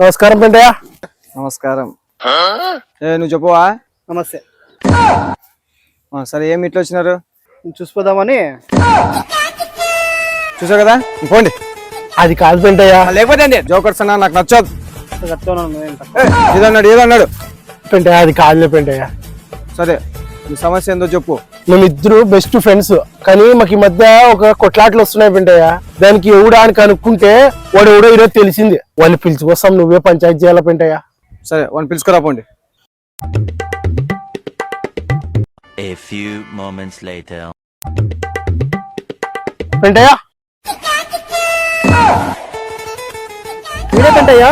నమస్కారం పెంటయ్య. నమస్కారం. నువ్వు చెప్పువా. నమస్తే. సరే, ఏమి ఇట్లా వచ్చినారు? చూసిపోదామని. చూసావు కదా, పోండి. అది కాదు పెంటయ్య. లేకపోతే అండి జోకర్స్ అన్నా నాకు నచ్చదు. ఏదో అన్నాడు పెంటయ్య. అది కాదులే పెంటయ్య. సరే, ఈ సమస్య ఏందో చెప్పు. మేమిద్దరు బెస్ట్ ఫ్రెండ్స్, కానీ మాకు ఈ మధ్య ఒక కొట్లాట్లు వస్తున్నాయి పెంటయ్య. దానికి ఎవడా అని కనుక్కుంటే వాడు ఎవడో ఈరోజు తెలిసింది. వాళ్ళు పిలుచుకొస్తాం, నువ్వే పంచాయతీ చేయాల పెంటయ్య. సరే, వాడిని పిలుచుకురా పోండి. A few moments later. Pentaiah, మీరే పెంటయ్య.